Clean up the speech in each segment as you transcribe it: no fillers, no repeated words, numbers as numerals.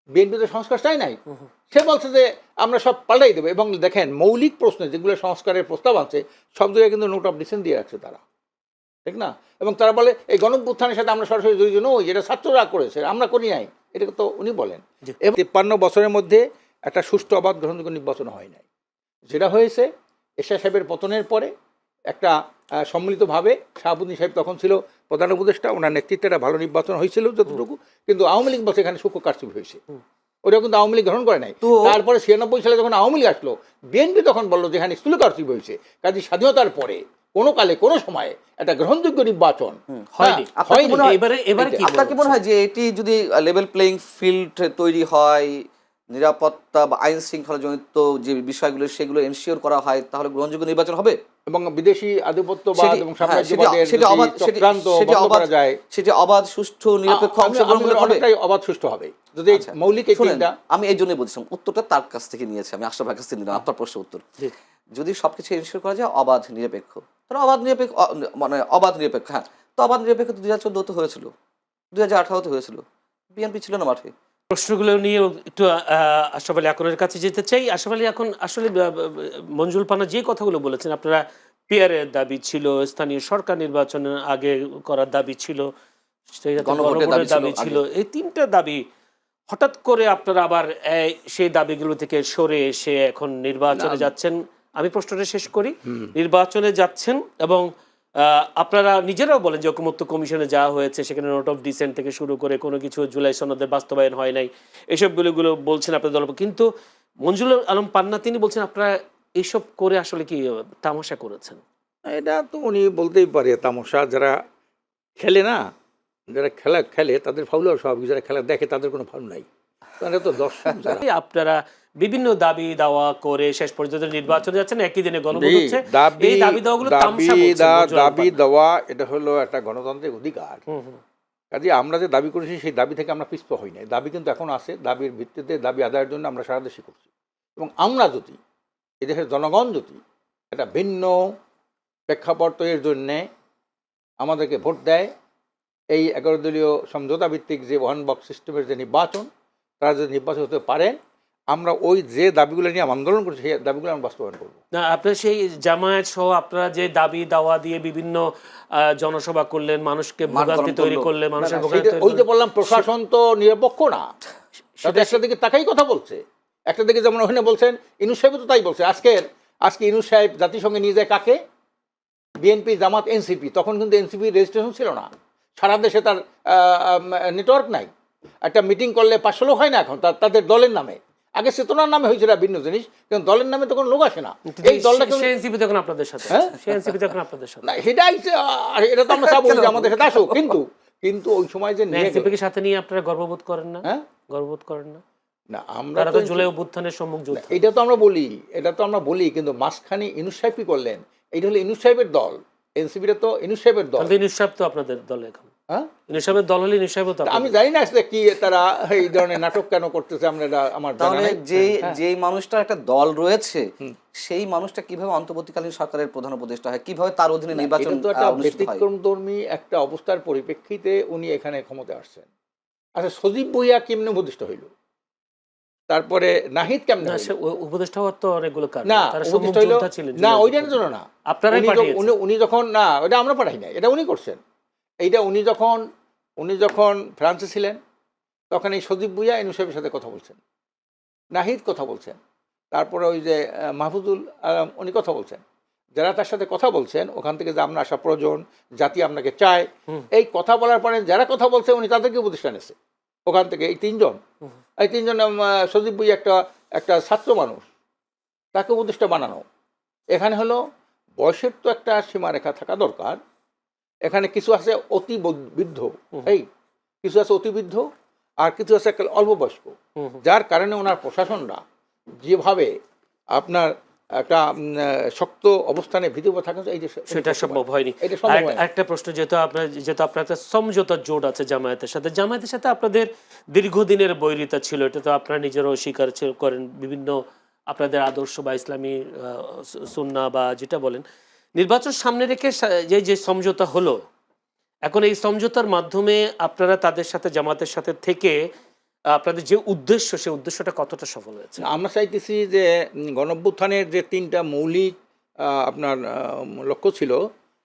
BNP তো সংস্কার চাই নাই। সে বলছে যে আমরা সব পাল্টাই দেবো, এবং দেখেন মৌলিক প্রশ্নে যেগুলো সংস্কারের প্রস্তাব আছে সব জায়গায় কিন্তু নোট অফ ডিসেন্ট দিয়ে রাখছে তারা, ঠিক না? এবং তারা বলে এই গণঅভ্যুত্থানের সাথে আমরা সরাসরি জড়িত নই, এটা ছাত্ররা করেছে, আমরা করি নাই, এটা তো উনি বলেন। জি। এবং 53 বছরের মধ্যে একটা সুষ্ঠু অবাধ গ্রহণযোগ্য নির্বাচন হয় নাই। যেটা হয়েছে এরশাদ সাহেবের পতনের পরে একটা সম্মিলিতভাবে, শাহাবুদ্দিন সাহেব তখন ছিল প্রধান উপদেষ্টা, ওনার নেতৃত্বে একটা ভালো নির্বাচন হয়েছিল যতটুকু, কিন্তু আওয়ামী লীগ বলছে এখানে সূক্ষ্ম কারচুপি হয়েছে, ওটা কিন্তু আওয়ামী লীগ গ্রহণ করে নাই। তারপরে 96 সালে যখন আওয়ামী লীগ আসলো, বিএনপি তখন বললো যে এখানে স্থূল কারচুপি হয়েছে, কাজে স্বাধীনতার পরে কোনো কালে কোনো সময়ে একটা গ্রহণযোগ্য নির্বাচন হয়নি। আপনার কি মনে হয় যে এটি যদি লেভেল প্লেইং ফিল্ড তৈরি হয়, নিরাপত্তা বা আইন শৃঙ্খলা জনিত যে বিষয়গুলো সেগুলো এনশিওর করা হয়, তাহলে গ্রহণযোগ্য নির্বাচন হবে? এবং বিদেশি আধিপত্যবাদ এবং সাম্রাজ্যবাদের চক্রান্ত বন্ধ করা যায়, সেটি অবাধ, সুষ্ঠু, নিরপেক্ষ অংশগ্রহণ হবে, অনেকটাই অবাধ সুষ্ঠু হবে যদি মৌলিক এই তিনটা। আমি এই জন্যই বলছিলাম, উত্তরটা তার কাছ থেকে নিয়েছি, আমি আশরাফ ভাইয়ের কাছ থেকে নিলাম আপনার প্রশ্নের উত্তর। যদি সবকিছু এনশিওর করা যায় অবাধ নিরপেক্ষ, তাহলে অবাধ নিরপেক্ষ মানে অবাধ নিরপেক্ষ, হ্যাঁ, তো অবাধ নিরপেক্ষ 2014 হয়েছিল, 2018 হয়েছিল, বিএনপি ছিল না মাঠে। প্রশ্নগুলো নিয়ে একটু আশরাফ আলী আকনের কাছে যেতে চাই। আশরাফ আলী, এখন আসলে মঞ্জুল পানা যে কথাগুলো বলেছেন, আপনারা পিয়ারের দাবি ছিল, স্থানীয় সরকার নির্বাচনের আগে করার দাবি ছিল, গণভোটের দাবি ছিল, এই তিনটা দাবি হঠাৎ করে আপনারা আবার সেই দাবিগুলো থেকে সরে এসে এখন নির্বাচনে যাচ্ছেন। আমি প্রশ্নটা শেষ করি। নির্বাচনে যাচ্ছেন এবং আপনারা নিজেরাও বলেন যে ঐকমত্য কমিশনে যাওয়া হয়েছে, সেখানে নোট অফ ডিসেন্ট থেকে শুরু করে কোনো কিছু জুলাই সনদের বাস্তবায়ন হয় নাই, এসবগুলো বলছেন আপনাদের দল। কিন্তু মঞ্জুল আলম পান্না তিনি বলছেন আপনারা এইসব করে আসলে কি তামাশা করেছেন। এটা তো উনি বলতেই পারে তামাশা। যারা খেলে না, যারা খেলা খেলে তাদের ফাউল হওয়ার স্বাভাবিক, যারা খেলা দেখে তাদের কোনো ফাউল নাই, তারা তো দর্শক যারা। আপনারা বিভিন্ন দাবি দাওয়া করে শেষ পর্যন্ত নির্বাচনে যাচ্ছেন, একই দিনে গণভোট হচ্ছে। এই দাবি দাওয়াগুলো তামাশা বলছেন দাবি দেওয়া এটা হলো একটা গণতান্ত্রিক অধিকার। কাজে আমরা যে দাবি করেছি সেই দাবি থেকে আমরা পিছপা হই নাই, দাবি কিন্তু এখন আছে, দাবির ভিত্তিতে দাবি আদায়ের জন্য আমরা সারা দেশে করছি। এবং আমরা যদি এদেশের জনগণ যদি একটা ভিন্ন প্রেক্ষাপট তৈরির জন্যে আমাদেরকে ভোট দেয়, এই 11 দলীয় সমঝোতা ভিত্তিক যে ওয়ান বক্স সিস্টেমের যে নির্বাচন, তারা যদি নির্বাচন হতে পারেন, আমরা ওই যে দাবিগুলো নিয়ে আন্দোলন করছি সেই দাবিগুলো আমরা বাস্তবায়ন করবো। না, আপনার সেই জামায়াত সহ আপনারা যে দাবি দাওয়া দিয়ে বিভিন্ন জনসভা করলেন, মানুষকে ভোগান্তি তৈরি করলেন, মানুষের ওই যে বললাম প্রশাসন তো নিরপেক্ষ না, সেটা একটা দিকে তাকাই কথা বলছে, একটা দিকে যেমন ওখানে বলছেন ইনুস সাহেব তো তাই বলছে। আজকে ইনুস সাহেব জাতিসংঘে নিয়ে যায় কাকে? বিএনপি, জামাত, এনসিপি। তখন কিন্তু এনসিপি রেজিস্ট্রেশন ছিল না, সারা দেশে তার নেটওয়ার্ক নাই। একটা মিটিং করলে 500 লোক হয় না এখন তাদের দলের নামে। আগে চেতনার নামে হয়েছিল ভিন্ন জিনিস, কিন্তু দলের নামে তো কোনো লোক আসে না। এই দলটাকে আপনাদের সাথে না, এটা তো আমরা চাবো যে আমাদের সাথে আসুক, কিন্তু ওই সময় যে সাথে নিয়ে আপনারা গর্ববোধ করেন না? হ্যাঁ, গর্ববোধ করেন না? না, আমরা তো জুলাই অভ্যুত্থানের সম্মুখ যোদ্ধা, এটা তো আমরা বলি, কিন্তু মাঝখানে ইনুস সাহেব কি করলেন? এইটা হলো ইনুস সাহেবের দল, এনসিপিটা তো ইনুস সাহেবের দল। ইনুস সাহেব তো আপনাদের দলে এখন। হ্যাঁ, ইনুস সাহেবের দল হলে ইনুস সাহেব তো আমি জানি না আসলে কি তারা এই ধরনের নাটক কেন করতেছে, আমরা আমার জানা নাই। যে মানুষটা একটা দল রয়েছে, সেই মানুষটা কিভাবে অন্তর্বর্তীকালীন সরকারের প্রধান উপদেষ্টা হয়, কিভাবে তার অধীনে নির্বাচন তো একটা ব্যতিক্রমধর্মী একটা অবস্থার পরিপ্রেক্ষিতে উনি এখানে ক্ষমতায় আসছেন। আচ্ছা, সজীব ভুঁইয়া কেমনে উপদেষ্টা হইল? তারপরে নাহিদ কেমনে উপদেষ্টা হওয়ার তো অনেকগুলো কারণ, না, তারা সম্মুখ যোদ্ধা ছিলেন না, ওইটার জন্য না। আপনারাই পাঠিয়েছেন। উনি যখন, না, ওটা আমরা পাঠাই না, এটা উনি করছেন। এইটা উনি যখন ফ্রান্সে ছিলেন তখন এই সজীব ভুঁইয়া ইনুস সাহেবের সাথে কথা বলছেন, নাহিদ কথা বলছেন, তারপরে ওই যে মাহফুজুল আলম উনি কথা বলছেন। যারা তার সাথে কথা বলছেন ওখান থেকে যে আমরা আসা প্রয়োজন, জাতি আপনাকে চায়, এই কথা বলার পরে যারা কথা বলছে উনি তাদেরকে উপদেষ্টা নিয়েছে ওখান থেকে। এই তিনজন সজীব ভুঁইয়া একটা ছাত্র মানুষ, তাকে উপদেষ্টা বানানো। এখানে হলো বয়সের তো একটা সীমারেখা থাকা দরকার। এখানে কিছু আছে অতি বৃদ্ধ, কিছু আছে অতি বৃদ্ধ, আর কিছু আছে অল্প বয়স্ক, যার কারণে ওনার প্রশাসনরা যেভাবে আপনার একটা শক্ত অবস্থানে ভিতরে থাকে, সেটা সম্ভব হয়নি। একটা প্রশ্ন, যেহেতু আপনার একটা সমঝোতার জোট আছে জামায়াতের সাথে আপনাদের দীর্ঘদিনের বৈরিতা ছিল, এটা তো আপনারা নিজেরাও স্বীকার করেন, বিভিন্ন আপনাদের আদর্শ বা ইসলামী সুন্নাহ বা যেটা বলেন, নির্বাচন সামনে রেখে যে সমঝোতা হলো, এখন এই সমঝোতার মাধ্যমে আপনারা তাদের সাথে, জামাতের সাথে থেকে আপনাদের যে উদ্দেশ্য, সেই উদ্দেশ্যটা কতটা সফল হয়েছে? আমরা চাইতেছি যে গণঅভ্যুত্থানের যে 3টা মৌলিক আপনার লক্ষ্য ছিল,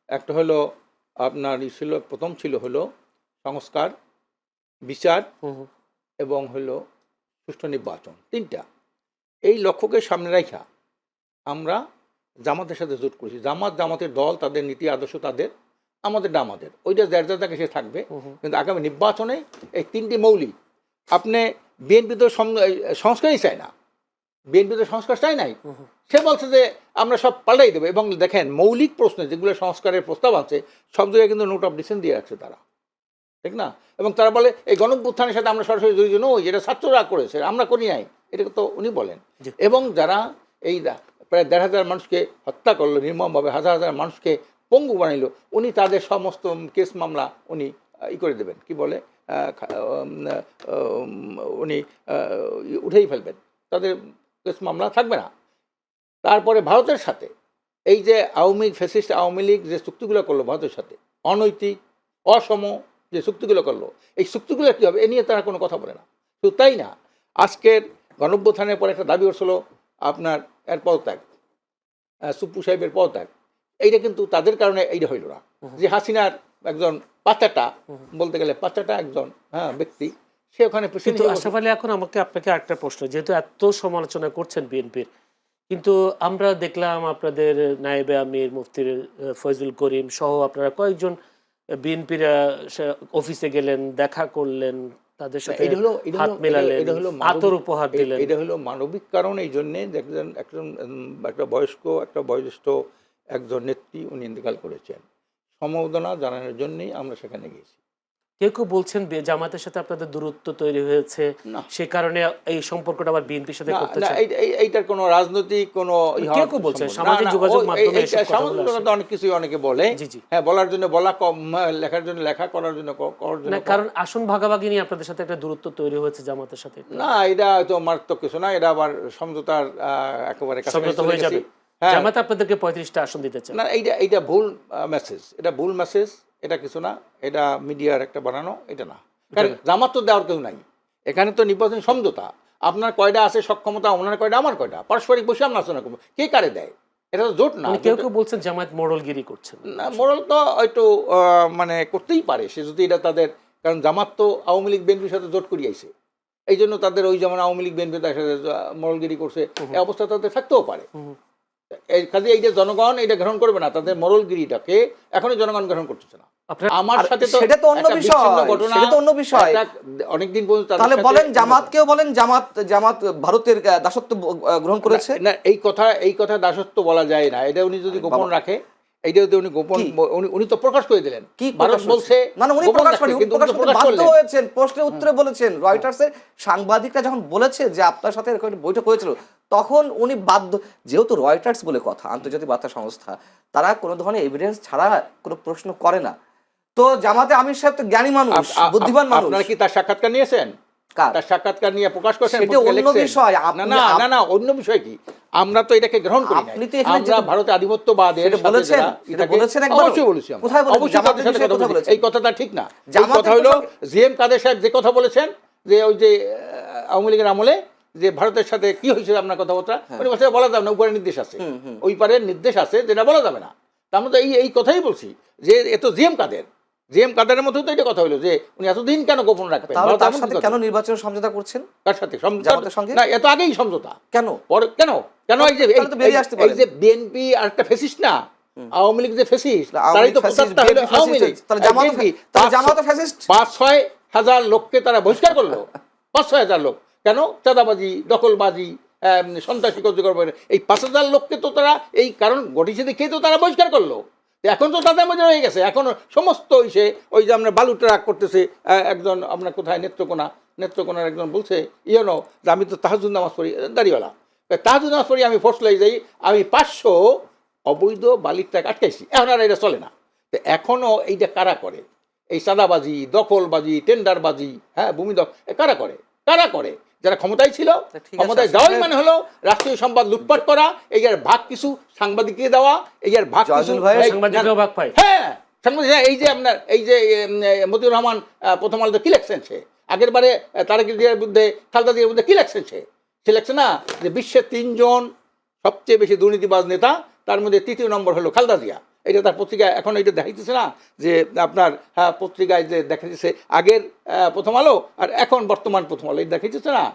একটা হলো আপনার ছিল, প্রথম ছিল হলো সংস্কার, বিচার এবং হলো সুষ্ঠু নির্বাচন, 3টা। এই লক্ষ্যকে সামনে রাখা আমরা জামাতের সাথে জোট করেছি। জামাতের দল, তাদের নীতি আদর্শ তাদের, আমাদেরটা আমাদের, ওইটা যার তাকে সে থাকবে। কিন্তু আগামী নির্বাচনে এই 3টি মৌলিক, আপনি বিএনপি তো সংস্কারই চায় না, বিএনপি তো সংস্কার চায় নাই। সে বলছে যে আমরা সব পাল্টাই দেবো। এবং দেখেন মৌলিক প্রশ্নে যেগুলো সংস্কারের প্রস্তাব আছে সব জায়গায় কিন্তু নোট অফ ডিসেন্ট দিয়ে রাখছে তারা, ঠিক না? এবং তারা বলে এই গণঅভ্যুত্থানের সাথে আমরা সরাসরি জড়িত নই, এটা ছাত্ররা করেছে, আমরা করি নাই, এটা তো উনি বলেন। এবং যারা এই প্রায় 1,500 মানুষকে হত্যা করলো নির্মমভাবে, হাজার হাজার মানুষকে পঙ্গু বানাইলো, উনি তাদের সমস্ত কেস মামলা উনি করে দেবেন, কি বলে উনি উঠেই ফেলবেন, তাদের কেস মামলা থাকবে না। তারপরে ভারতের সাথে এই যে আওয়ামী লীগ যে চুক্তিগুলো করলো ভারতের সাথে, অনৈতিক অসম যে চুক্তিগুলো করলো, এই চুক্তিগুলো কী হবে এ নিয়ে তারা কোনো কথা বলে না। শুধু তাই না, আজকের গণঅভ্যুত্থানের পরে একটা দাবি করছিল আপনার এর পদত্যাগ, সুপ্পু সাহেবের পদত্যাগ। এইটা কিন্তু তাদের কারণে এইটা হইল না। যে হাসিনার একজন পাচাটা, বলতে গেলে পাচাটা একজন ব্যক্তি, সে ওখানে কিন্তু আশরাফ আলী, এখন আপনাকে একটা প্রশ্ন, যেহেতু এত সমালোচনা করছেন বিএনপির, কিন্তু আমরা দেখলাম আপনাদের নায়েবে আমির মুফতির ফয়জুল করিম সহ আপনারা কয়েকজন বিএনপির অফিসে গেলেন, দেখা করলেন, তাদের সাথে হাত মেলালেন, আতর উপহার দিলেন। এটা হলো মানবিক কারণ। এই জন্যে একটা বয়োজ্যেষ্ঠ একজন নেত্রী উনি ইন্তেকাল করেছেন, সমবেদনা জানানোর জন্যই আমরা সেখানে গেছি। কেউ কেউ বলছেন জামাতের সাথে আপনাদের দূরত্ব তৈরি হয়েছে, সে কারণে এই সম্পর্কটা আবার বিএনপির সাথে করতে চান। এইটার কোনো রাজনৈতিক কোনো কেউ কেউ বলছেন, সামাজিক যোগাযোগ মাধ্যমে সামাজিক যোগাযোগ অনেক কিছুই অনেকে বলে, হ্যাঁ, বলার জন্য বলা, কম লেখার জন্য লেখা, করার জন্য করার জন্য। কারণ আসন ভাগাভাগি নিয়ে আপনাদের সাথে একটা দূরত্ব তৈরি হয়েছে জামাতের সাথে। না, এটা হয়তো মারাত্মক কিছু না, এটা আবার সমঝোতার একেবারে সমঝোতা হয়ে যাবে। জামাত আপনাদেরকে 35টা আসন দিতে চায় না, এইটা ভুল মেসেজ, এটা ভুল মেসেজ, এটা কিছু না, এটা মিডিয়ার একটা বানানো, এটা না। কারণ জামাত তো দেওয়ার কেউ নাই এখানে, তো নির্বাচনী সমঝোতা। আপনার কয়টা আছে সক্ষমতা, ওনার কয়টা, আমার কয়টা, পারস্পরিক বসে আমরা আলোচনা করবো, কে কারে দেয়, এটা তো জোট না। কেউ কেউ বলছেন জামায়াত মোড়লগিরি করছেন। না, মোড়ল তো একটু মানে করতেই পারে সে যদি এটা তাদের, কারণ জামাত তো আওয়ামী লীগ বিএনপির সাথে জোট করিয়াছে, এই জন্য তাদের ওই যেমন আওয়ামী লীগ বিএনপি তার সাথে মোড়লগিরি করছে, এই অবস্থা তাদের থাকতেও পারে। কাজে এইটা জনগণ এটা গ্রহণ করবে না, তাদের মোড়লগিরিটাকে এখনই জনগণ গ্রহণ করতেছে না। আমার সাথে তো সেটা তো অন্য বিষয়, সেটা তো অন্য বিষয়। অনেকদিন পর্যন্ত তাহলে বলেন জামাতকেও বলেন জামাত ভারতের দাসত্ব গ্রহণ করেছে। না, এই কথা দাসত্ব বলা যায় না, এটা উনি যদি গোপন রাখে, এইটা যদি উনি গোপন, উনি তো প্রকাশ করে দিলেন। কি ভারত বলছে না, উনি প্রকাশ করেন, উনি প্রকাশ করতে বাধ্য হয়েছেন, প্রশ্নের উত্তরে বলেছেন। রয়টার্সের সাংবাদিকরা যখন বলেছে যে আপনার সাথে এরকম একটা বৈঠক হয়েছিল, তখন উনি বাধ্য, যেহেতু রয়টার্স বলে কথা, আন্তর্জাতিক বার্তা সংস্থা, তারা কোনো ধরনের এভিডেন্স ছাড়া কোনো প্রশ্ন করে না। তো জামাতে আমির সাহেব তো জ্ঞানী মানুষ, বুদ্ধিমান মানুষ। আপনারা কি তার সাক্ষাৎকার নিয়েছেন? তার সাক্ষাৎকার নিয়ে প্রকাশ করেছেন? এটা অন্য বিষয়। না, অন্য বিষয় কি, আমরা তো এটাকে গ্রহণ করি না। আমরা ভারতে আধিপত্যবাদের বলেছেন, এটা বলেছেন একবার, অবশ্যই বলেছি। কোথায় বলেছেন? অবশ্যই তাদের সাথে কথা বলেছি। এই কথাটা ঠিক না। এই কথা হলো জিএম কাদের সাহেব যে কথা বলেছেন, যে ওই যে আওয়ামী লীগের আমলে যে ভারতের সাথে কি হয়েছিল আপনার কথাবার্তা, উনি বলছে বলা যাবে না, উপরে নির্দেশ আছে, ওই পারের নির্দেশ আছে, যেটা বলা যাবে না। আমরা তো এই কথাই বলছি যে এত জিএম কাদেরের মধ্যে তো এটা কথা হলো যে উনি এতদিন কেন গোপন রাখবেন, তার সাথে কেন নির্বাচনের সমঝোতা করছেন? তার সাথে না, এত আগেই সমঝোতা কেন কেন কেন? এই যে বিএনপি আর একটা ফেসিস্ট না, আওয়ামী লীগ যে ফেসিস্ট, তারাই তো প্রচারটা হলো আওয়ামী লীগ। জামাত ফ্যাসিস্ট 5-6 হাজার লোককে তারা বহিষ্কার করলো, 5-6 হাজার লোক। কেন? চাঁদাবাজি, দখলবাজি, সন্ত্রাসী কার্যক্রম, এই 5,000 লোককে তো তারা এই কারণ ঘটিছে দেখেই তো তারা বহিষ্কার করলো। এখন তো তাদের মধ্যে হয়ে গেছে, এখন সমস্ত ওই যে আমরা বালু ট্রাক করতেছে, একজন আপনার কোথায় নেত্রকোনার একজন বলছে যে আমি তো তাহাজ্জুদ নামাজ পড়ি, দাড়িওয়ালা, তাহাজ্জুদ নামাজ পড়ি, আমি ফোর্স লাই যাই, আমি 500 অবৈধ বালির ট্রাক আটকাইছি, এখন আর এটা চলে না। তো এখনও এইটা কারা করে? এই চাঁদাবাজি, দখলবাজি, টেন্ডারবাজি, ভূমি কারা করে? যারা ক্ষমতায় ছিল, ক্ষমতায় যাওয়াই মানে হলো রাষ্ট্রীয় সম্পদ লুটপাট করা, এই ভাগ কিছু সাংবাদিককে দেওয়া, এই ভাগ কিছু হ্যাঁ সাংবাদিক। এই যে আপনার এই যে মতিউর রহমান প্রথম আলোতে কি লেখছেন, সে আগের বারে তারেক জিয়ার বিরুদ্ধে খালেদা জিয়ার বিরুদ্ধে কি লেখছেন সে লেখছে না যে বিশ্বের 3 জন সবচেয়ে বেশি দুর্নীতিবাজ নেতা, তার মধ্যে 3য় নম্বর হলো খালেদা জিয়া। এটা তার পত্রিকায় এখন এটা দেখাইতেছে না যে আপনার পত্রিকায় যে দেখাইতেছে আগের প্রথম আলো আর এখন বর্তমান প্রথম আলো, এটা দেখাইতেছে না।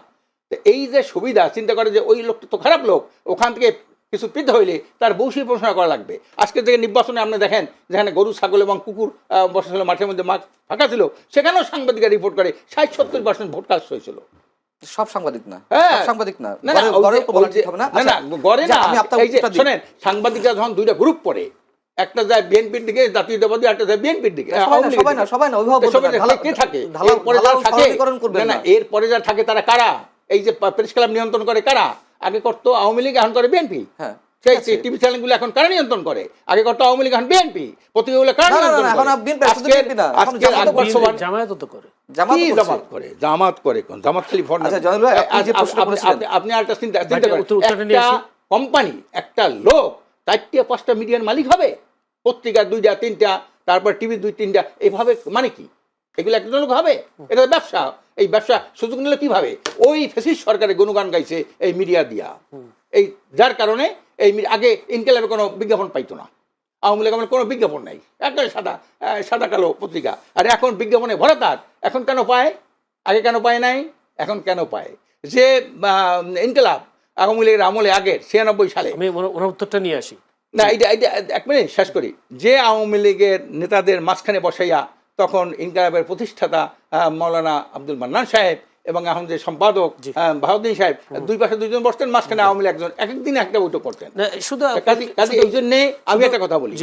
তো এই যে সুবিধা, চিন্তা করে যে ওই লোকটা তো খারাপ লোক, ওখান থেকে কিছু পেতে হইলে তার বৈশী প্রশংসা করা লাগবে। আজকে থেকে নির্বাচনে আপনি দেখেন যেখানে গরু ছাগল এবং কুকুর বসা ছিল মাঠের মধ্যে, মাঠ ফাঁকা ছিল, সেখানেও সাংবাদিকরা রিপোর্ট করে 60-70% ভোট কাস্ট হয়েছিল। সব সাংবাদিক না, হ্যাঁ, সব সাংবাদিক না, না না গড়ের উপর বলা ঠিক হবে না। না গড়ে না। আমি আপনার এই যে উত্তরটা দিই। শোনেন, সাংবাদিকরা যখন দুইটা গ্রুপ পড়ে, একটা যায় বিএনপির দিকে জাতীয়তাবাদী, একটা যায় বিএনপির দিকে, সবাই না ওইভাবে বলবেন না, কে থাকে এরপরে যারা থাকে, না এরপরে যারা থাকে তারা কারা? এই যে প্রেস ক্লাব নিয়ন্ত্রণ করে কারা? আগে করতো আওয়ামী লীগ, এখন করে বিএনপি। হ্যাঁ, সেই টিভি চ্যানেলগুলো এখন কারা নিয়ন্ত্রণ করে? আগে করতো আওয়ামী লীগ, এখন বিএনপি। পত্রিকাগুলো কারা নিয়ন্ত্রণ করে? জামাত করে কোন জামাত খালি ফোন। আপনি আরেকটা চিন্তা করেন, একটা কোম্পানি, একটা লোক 4-5টা মিডিয়ার মালিক হবে, পত্রিকা 2-3টা, তারপর টিভি 2-3টা, এভাবে মানে কি? এগুলো একটা লোক হবে? এটা ব্যবসা। এই ব্যবসা সুযোগ নিলে কিভাবে? ওই ফ্যাসিস্ট সরকারের গুণগান গাইছে এই মিডিয়া দিয়া। এই যার কারণে এই আগে ইনকালাবে কোনো বিজ্ঞাপন পাইতো না, আওয়ামী লীগ আমার কোনো বিজ্ঞাপন নাই, একটা সাদা কালো পত্রিকা। আর এখন বিজ্ঞাপনে ভরা তার। এখন কেন পায়? আগে কেন পায় নাই, এখন কেন পায়? যে ইনকালাব আওয়ামী লীগের আমলে আগের 96 সালে, আমি ওনার উত্তরটা নিয়ে আসি। না এটা 1 মিনিট শেষ করি। যে আওয়ামী লীগের নেতাদের মাঝখানে বসাইয়া তখন ইনকালাবের প্রতিষ্ঠাতা মৌলানা আব্দুল মান্নান সাহেব এবং এখন যে সম্পাদক বাহাউদ্দিন সাহেব, দুই পাশে দুইজন বসতেন, মাঝখানে আওয়ামী লীগ একজন, এক একদিন একটা বৈঠক করতেন। শুধু এই জন্যে আমি একটা কথা বলি,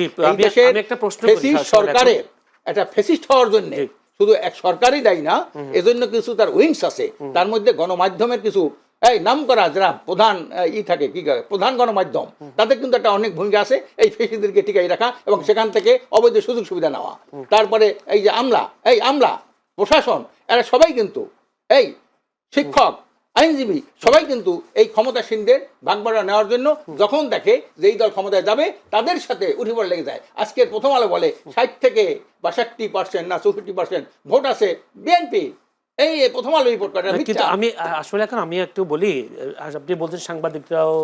সরকারের একটা ফেসিস্ট হওয়ার জন্য শুধু এক সরকারই দায়ী না, এজন্য কিছু তার উইংস আছে। তার মধ্যে গণমাধ্যমের কিছু এই নাম করা যারা প্রধান থাকে, কি প্রধান গণমাধ্যম, তাদের কিন্তু একটা অনেক ভূমিকা আছে এই ফেসিদেরকে টিকাই রাখা এবং সেখান থেকে অবৈধ সুযোগ সুবিধা নেওয়া। তারপরে এই যে আমলা প্রশাসন, এরা সবাই কিন্তু, এই শিক্ষক, আইনজীবী, সবাই কিন্তু এই ক্ষমতাসীনদের ভাগবাড়া নেওয়ার জন্য যখন দেখে যে এই দল ক্ষমতায় যাবে, তাদের সাথে উঠে পড়ে লেগে যায়। আজকের প্রথম আলো বলে 60 থেকে 62% না 64% ভোট আছে বিএনপি। এই প্রথম আলো রিপোর্ট করে। কিন্তু আমি আসলে এখন আমি একটু বলি, আপনি বলছেন সাংবাদিকরাও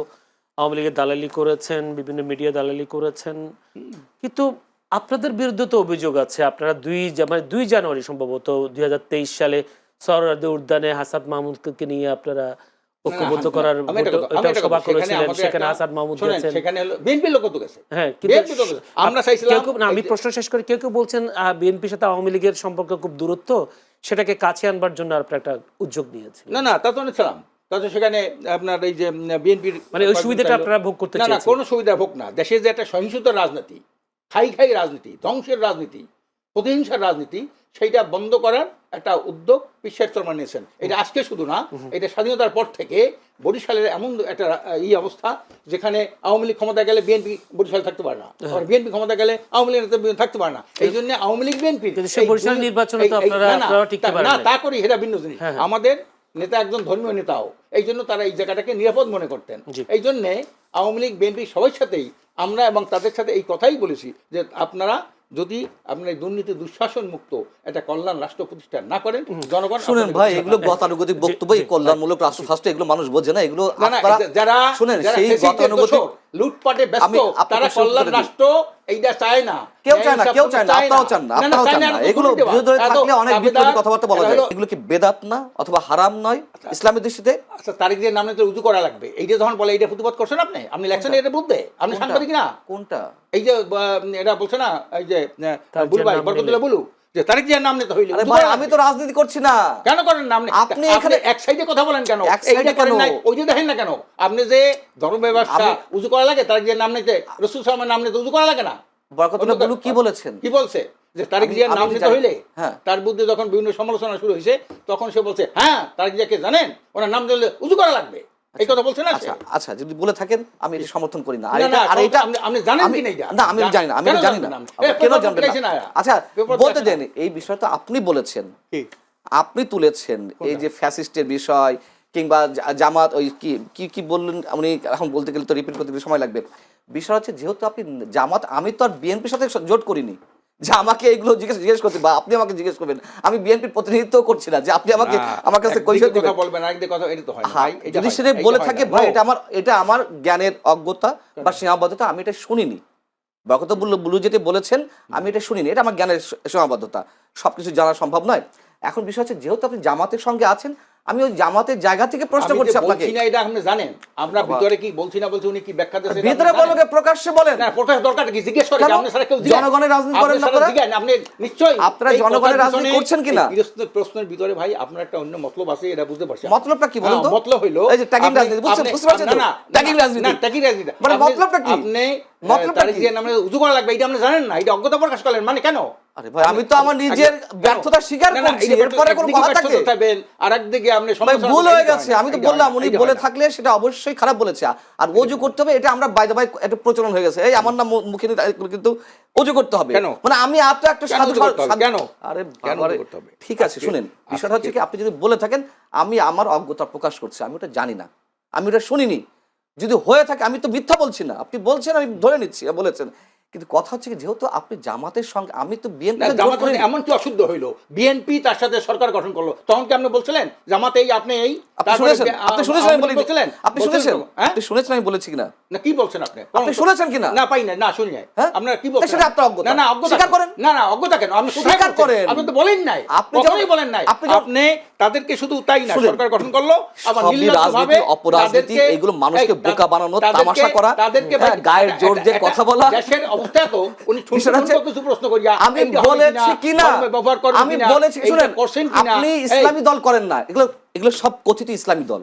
আওয়ামী লীগের দালালি করেছেন, বিভিন্ন মিডিয়া দালালি করেছেন, কিন্তু আপনাদের বিরুদ্ধে তো অভিযোগ আছে। আপনারা 2 জানুয়ারি সম্ভবত 2023 সালে সরওয়ার্দী উদ্যানে হাসান মাহমুদকে নিয়ে আপনারা ঐক্যবদ্ধ করার সভা করেছিলেন, সেখানে হাসান মাহমুদ গেছেন, সেখানে বিএনপি লোক তো গেছে। হ্যাঁ, কিন্তু আমরা চাইছিলাম, আমি প্রশ্ন শেষ করি, কেউ বলছেন বিএনপির সাথে আওয়ামী লীগের সম্পর্ক খুব দূরত্ব, সেটাকে কাছে আনবার জন্য আপনারা একটা উদ্যোগ নিয়েছেন। না তা তো নিয়েছিলাম, তা তো সেখানে আপনার এই যে বিএনপির মানে ওই সুবিধাটা আপনারা ভোগ করতে চাইছেন? না, কোনো সুবিধা ভোগ না। দেশে যে একটা সহিংসতার রাজনীতি, খাই রাজনীতি, ধ্বংসের রাজনীতি, প্রতিহিংসার রাজনীতি, সেইটা বন্ধ করার একটা উদ্যোগ বিশ্বের চর্মা নিয়েছেন। এটা আজকে শুধু না, এটা স্বাধীনতার পর থেকে বরিশালের এমন একটা অবস্থা যেখানে আওয়ামী লীগ ক্ষমতা গেলে বিএনপি বরিশালে থাকতে পারে না, আর বিএনপি ক্ষমতা গেলে আওয়ামী লীগ থাকতে পারে না। এই জন্য আওয়ামী লীগ বিএনপি না তা করি, এটা ভিন্ন জিনিস। আমাদের নেতা একজন ধর্মীয় নেতাও, এই জন্য তারা এই জায়গাটাকে নিরাপদ মনে করতেন। এই জন্যে আওয়ামী লীগ বিএনপি সবার সাথেই আমরা এবং তাদের সাথে এই কথাই বলেছি যে আপনারা যদি আপনার এই দুর্নীতি দুঃশাসন মুক্ত একটা কল্যাণ রাষ্ট্র প্রতিষ্ঠা না করেন, জনগণ শুনেন ভাই, এগুলো গতানুগতিক বক্তব্য, কল্যাণমূলক রাষ্ট্র ফাস্ট, এগুলো মানুষ বোঝে না। এগুলো যারা শুনেন সেই গতানুগতিক লুটপাটে ব্যস্ত, তারা কল্যাণ রাষ্ট্র এইটা চায় না, কেউ চায় না, আপনারাও চান না, এগুলো বিরোধী থাকলে অনেক বিপরীত কথাবার্তা বলা যায়। এগুলো কি বেদাত না অথবা হারাম নয় ইসলামের দৃষ্টিতে? আচ্ছা, তারিখ দিয়ে নামে তো উজু করা লাগবে, এইটা যখন বলে এইটা প্রতিবাদ করছেন আপনি লেখছেন এটা বুঝতে, আপনি সাংবাদিক না? কোনটা? এই যে এটা বলছে না, এই যে বুলু ভাই বরকতুল্লাহ বুলু, যে তারিখ দিয়ে নাম নিতে হইলে আমি তো রাজনীতি করছি না। কেন করেন না আপনি? এখানে এক সাইডে কথা বলেন কেন? এইটা করেন নাই, ওই যে দেখেন না কেন আপনি যে ধর্ম ব্যবস্থা উজু করা লাগে, তারিখ দিয়ে নাম নিতে, রাসূল সাল্লাল্লাহু নাম নিতে উজু করা লাগে না? বরকতুল্লাহ বুলু কি বলেছেন? কি বলছে? যে তারিক জিয়ার নাম নিতে হইলে তার বিরুদ্ধে যখন বিভিন্ন সমালোচনা শুরু হয়েছে, তখন সে বলছে হ্যাঁ তারিক জিয়াকে জানেন, ওনার নাম দিলে উজু করা লাগবে, এই কথা বলছে না? আচ্ছা, যদি বলে থাকেন আমি এটা সমর্থন করি না। আর এটা আপনি জানেন কি না? না, আমি জানি না, কেন জানবেন না? আচ্ছা, বলতে দেন, এই বিষয় তো আপনি বলেছেন, আপনি তুলেছেন, এই যে ফ্যাসিস্টের বিষয় কিংবা জামাত, ওই কি বললেন উনি, এখন বলতে গেলে তো রিপিট করতে সময় লাগবে। বিষয় হচ্ছে, যেহেতু আপনি জামাত, আমি তো আর বিএনপির সাথে জোট করিনি, যে আমাকে এগুলো জিজ্ঞেস করতে, বা আপনি আমাকে জিজ্ঞেস করবেন, আমি বিএনপির প্রতিনিধিত্ব করছি না যে আপনি আমাকে আমার কাছে কৈফিয়ত দিবেন। কথা বলবেন, আরেকদিকে কথা, এটা তো হয় না হ্যাঁ, ভাই, এটা যদি হয় না, সেটা এটা বলে হয় থাকে না। ভাই, No, এটা আমার জ্ঞানের অজ্ঞতা বা সীমাবদ্ধতা, আমি এটা শুনিনি। বরকত বুলু যেটা বলেছেন আমি এটা শুনিনি, এটা আমার জ্ঞানের সীমাবদ্ধতা, সবকিছু জানা সম্ভব নয়। এখন বিষয় হচ্ছে যেহেতু আপনি জামাতের সঙ্গে আছেন, আমি ওই জামাতের জায়গা থেকে প্রশ্ন আমি যে করছি আপনাকে। বলছি না এটা আপনি জানেন, আমরা বাবা। ভিতরে কি বলছি না বলছি, উনি কি ব্যাখ্যা দিয়েছেন এটা ভিতরে আপনি জানেন? বলবে, প্রকাশ্যে বলেন। না, প্রকাশ দরকার কি? জিজ্ঞেস করেন, কেন? আপনি সারা কেউ জিজ্ঞেস, জনগণের রাজনীতি করেন আপনি না সারা আপনারা? জিজ্ঞেস, আপনি নিশ্চয়ই আপনারা এই জনগণের কথার রাজনীতি পিছনে, করছেন কিনা? এই প্রশ্নের ভিতরে ভাই আপনার একটা অন্য মতলব আছে, এটা বুঝতে পারছেন। মতলবটা কি বলুন তো? মতলব হইলো এই যে ট্যাগিং আপনি- রাজনীতি, বুঝতে আপনি- পারছেন তো? না, ট্যাগিং রাজনীতি। না, ট্যাগিং রাজনীতি। মানে আপনি- মতলবটা কি? আপনি মতলবটা তারিখ কি? দিয়ে নামে উজু করা লাগবে, এটা আপনি জানেন না, এটা অজ্ঞতা প্রকাশ করলেন মানে কেন? আরে ভাই, আমি তো আমার নিজের ব্যর্থতা স্বীকার করছি, এরপরে কোনো কথা থাকে? আর একদিকে আপনি ভাই সমালোচনা ভুল করবেন, হয়ে এটা গেছে, হয় না, আমি তো এটা বললাম হয় না, উনি এটা বলে হয় না। থাকলে সেটা অবশ্যই খারাপ বলেছে। আর অজু করতে হবে, এটা আমরা বাই দ্য বাই একটা প্রচলন হয়ে গেছে, এই আমার নাম মুখে নিয়ে কিন্তু অজু করতে হবে। কেন? মানে আমি একটা কেন সাধু অজু করতে হবে? কেন? আরে কেন বাবারে, অজু করতে হবে? ঠিক আছে শুনেন, বিষয়টা হচ্ছে কি, আপনি যদি বলে থাকেন আমি আমার অজ্ঞতা প্রকাশ করছি, আমি ওটা জানি না, আমি ওটা শুনিনি। যদি হয়ে থাকে, আমি তো মিথ্যা বলছি না, আপনি বলছেন আমি ধরে নিচ্ছি বলেছেন, কিন্তু কথা হচ্ছে কি, যেহেতু আপনি জামাতের সঙ্গে, আমি তো বিএনপি না, জামাত যদি এমন কি অশুদ্ধ হইলো, বিএনপি তার সাথে সরকার গঠন করলো, তখন কি আপনি বলছিলেন জামাতে এই আপনি এই আপনি তারপরে শুনেছেন, আপনি শুনেছেন আমি বলি, বলছিলেন, আপনি শুনেছেন, হ্যাঁ? আপনি শুনেছেন আমি বলেছি কিনা? না, কি বলছেন আপনি? আপনি শুনেছেন কিনা? না, পাই না, না শুনি নাই। হ্যাঁ? আপনারা কি তা বলছেন? সেটা আপনার অজ্ঞতা। না, না, অজ্ঞতা স্বীকার কেন? করেন। না, না, অজ্ঞতা কেন? আপনি কোথায় স্বীকার বলছেন? করেন। আপনি তো বলেন নাই, আপনি যখন- কখনোই বলেন নাই। আপনি যখন- আপনি তাদেরকে শুধু তাই না, শুনেন, সরকার গঠন করলো, আবার সবই নির্লজ্জভাবে রাজনীতি, অপরাজনীতি, তাদেরকে- এগুলো মানুষকে এই, বোকা বানানো, তাদেরকে- তামাশা করা, তাদেরকে হ্যাঁ, গায়ের জোর দিয়ে কথা বলা। দেশের অবস্থা তো উনি বিষয়টা হচ্ছে, কিছু প্রশ্ন করিয়া আমি এইটা হবে বলেছি কিনা, ধর্মে ব্যবহার করবেন আমি কিনা, বলেছি, এইটা শুনেন, করছেন কিনা, আপনি এই, ইসলামী দল করেন না, এগুলো এগুলো সব কথিত ইসলামী দল।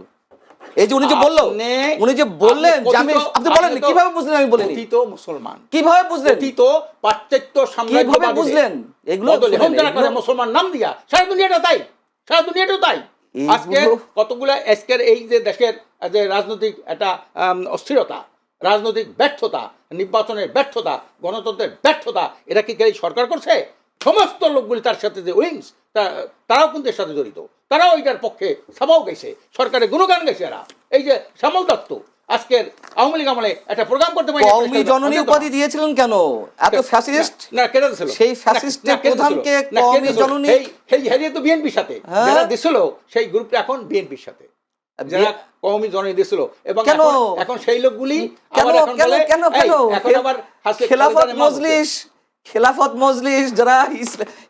এই যে উনি যে বললো, আপনি- উনি যে বললেন যে আমি, কথিত- আপনি বলেন আপনি তো কিভাবে বুঝলেন আমি বলিনি? কথিত মুসলমান, কিভাবে বুঝলেন? কথিত পাশ্চাত্য কিভাবে সাম্রাজ্যবাদী বুঝলেন? এগুলো বদলে শুনেন, যারা করে এগুলো- মুসলমান নাম দিয়া, সারা দুনিয়াটা তাই, সারা দুনিয়াটাও তাই। এইগুলো- আজকে কতগুলা আজকের এই যে দেশের যে রাজনৈতিক একটা অস্থিরতা, রাজনৈতিক ব্যর্থতা, নির্বাচনের ব্যর্থতা, গণতন্ত্রের ব্যর্থতা, এটা কি এই সরকার করছে? সমস্ত লোকগুলি তার সাথে যে উইংস, তারাও কিন্তু এর সাথে জড়িত, তারাও এইটার পক্ষে সভাও গেছে, সরকারের গুণগান গেছে এরা। এই যে শ্যামল দত্ত আজকের আওয়ামী লীগ আমলে একটা প্রোগ্রাম করতে পারে, কওমি জননী উপাধি দিয়েছিলেন কেন? এত ফ্যাসিস্ট, না কেটে দিছিল, সেই ফ্যাসিস্টের প্রধানকে কওমি জননী, হেরিয়ে তো বিএনপির সাথে হ্যাঁ? যারা দিছিল, সেই গ্রুপটা এখন বিএনপির সাথে, যারা কওমি জননী দিছিল, এবং কেন? এখন সেই লোকগুলি কেন আবার এখন কেন বলে, কেন এই, কেন এখন আবার হাসিনা খেলাফত খালেদার মা বলছে। মজলিস, খেলাফত মজলিস যারা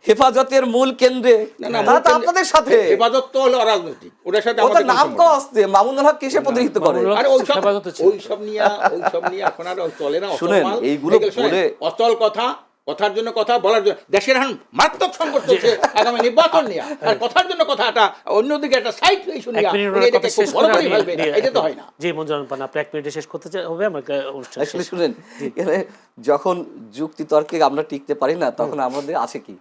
হেফাজতের মূল কেন্দ্রে, না, না, তারা তো মূল আপনাদের সাথে। হেফাজত তো হলো রাজনৈতিক, ওটার সাথে ওটা আমাদের কোনো নাম সম্পর্ক কো নেই। আসছে, মামুনুল হক কিসে প্রতিনিধিত্ব করে? মামুনুল হক আরে ওইসব হেফাজতে ছিল। ওইসব নিয়ে এখন আর চলে না, শুনেন, অচল মাল। এইগুলো এগুলো শুনেন, বলে- অচল কথা, কথার জন্য কথা বলার জন্য দেশের এখন মারাত্মক সংকট চলছে আগামী নির্বাচন নিয়ে, আর কথার জন্য কথাটা অন্যদিকে একটা সাইড ইস্যু এক নিয়ে মিনিট উনি ওনার এটাকে কথা খুব শেষ বড় করে করে আমি- ফেলবেন, এটা তো হয় না। জি মঞ্জুরুল পান, আপনি 1 মিনিটে শেষ করতে হবে আমাকে অনুষ্ঠান শেষ। আসলে শুনেন, এখানে যখন যুক্তি তর্কে আমরা টিকতে পারি না, তখন আমাদের আছে কি,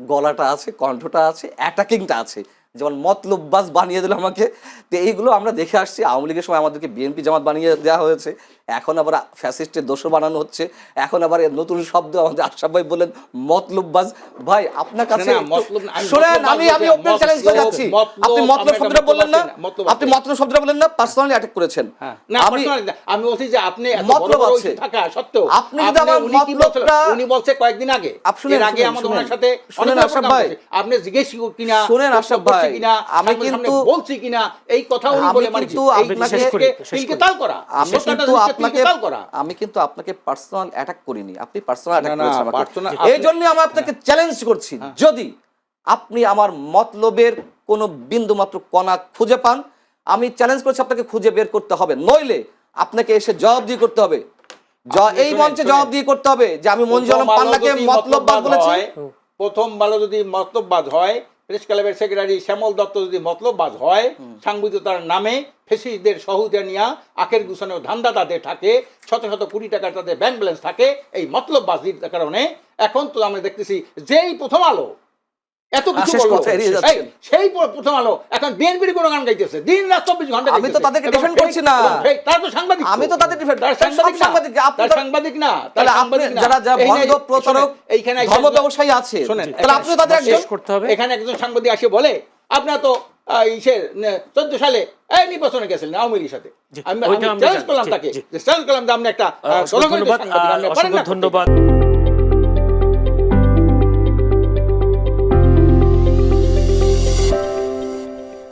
গলাটা আছে, কণ্ঠটা আছে, অ্যাটাকিংটা আছে। যেমন মতলববাজ বানিয়ে দিল আমাকে, তো এইগুলো আমরা দেখে আসছি। আওয়ামী লীগের সময় আমাদেরকে বিএনপি জামাত বানিয়ে দেওয়া হয়েছে, এখন আবার ফ্যাসিস্টের দোষর বানানো হচ্ছে, এখন আবার এর নতুন শব্দ আমাদের আশরাফ ভাই বললেন মতলববাজ। ভাই আপনার কাছে না, মতলব না, আমি শুনেন, মতলববাজ আমি বলতে- ওপেন চ্যালেঞ্জ করে যাচ্ছি। মতলব, আপনি মতলব আমি শব্দটা বললেন না, মতলব আপনি মতলব শব্দটা বললেন না, পার্সোনালি অ্যাটাক করেছেন। হ্যাঁ, না, আমি personally না, আমি বলছি যে আপনি এত বড় মতলব বড় আছে। issue থাকা সত্ত্বেও আপনি যদি আমার উনি কি বলছিল? মতলবটা- উনি বলছে কয়েকদিন আগে, শুনেন, এর আগে শুনেন, আমাদের শুনেন, ওনার সাথে শুনেন অনেক আশরাফ program ভাই, করেছে। আপনি জিজ্ঞেস কিনা, শুনেন প্রশ্ন আশরাফ করছি ভাই, কিনা, আমি সামনে সামনে কিন্তু- বলছি কিনা, এই কথা উনি আমি বলে মানে কিন্তু কি? এই আপনাকে- শেষ করে তিলকে তাল করা, আমি সত্যটা কিন্তু জিনিসটা আপনাকে তিলকে তাল করা। আমি কিন্তু আপনাকে পার্সোনাল অ্যাটাক করিনি, আপনি পার্সোনাল অ্যাটাক না, করেছেন আমাকে। personal- এই জন্য আমি আপনাকে চ্যালেঞ্জ করছি, যদি আপনি আমার মতলবের কোনো বিন্দু মাত্র কণা খুঁজে পান, আমি চ্যালেঞ্জ করছি আপনাকে খুঁজে বের করতে হবে, নইলে আপনাকে এসে জবাবদিহি করতে হবে। এই মঞ্চে জবাবদিহি করতে হবে যে আমি মঞ্জুর আলম পান্নাকে মতলববাজ বলেছি। প্রথম ভালো যদি মতলববাজ হয়, প্রেস ক্লাবের সেক্রেটারি শ্যামল দত্ত যদি মতলববাজ হয়, সাংবাদিকতার নামে ফেসিস্টদের সহযোগিতা নিয়ে আখের গুছানো ধান্দা তাদের থাকে, শত শত কোটি টাকা তাদের ব্যাংক ব্যালেন্স থাকে, এই মতলববাজির কারণে এখন তো আমরা দেখতেছি যেই প্রথম আলো এত কিছু শেষ বললো, কথা এড়িয়ে যাচ্ছেন। সেই প্রথম আলো এখন বিএনপির কোনো গান গাইতেছে দিন রাত 24 ঘন্টা আমি তো গাইতেছে। তাদেরকে এবং defend fake- করছি না। এবং fake, তারা তো সাংবাদিক, আমি তো তাদের defend- তারা সব সাংবাদিক, আপনি তো- সাংবাদিক না, তাহলে আপনি যারা ভণ্ড প্রতারক এইখানে ধর্ম ব্যবসায়ী আছে, শোনেন, তাহলে আপনি তাদের একজন। শেষ করতে হবে। এখানে একজন সাংবাদিক আসে বলে আপনারা তো 14 সালে এই নির্বাচনে গেছিলেন আওয়ামী লীগের সাথে। জি, আমি ওইটা আমরা চ্যালেঞ্জ জানি। করলাম জি, তাকে, জি। চ্যালেঞ্জ করলাম যে আপনি একটা অসংখ্য ধন্যবাদ, সাংবাদিক, আপনি পারেন না অসংখ্য করতে। ধন্যবাদ।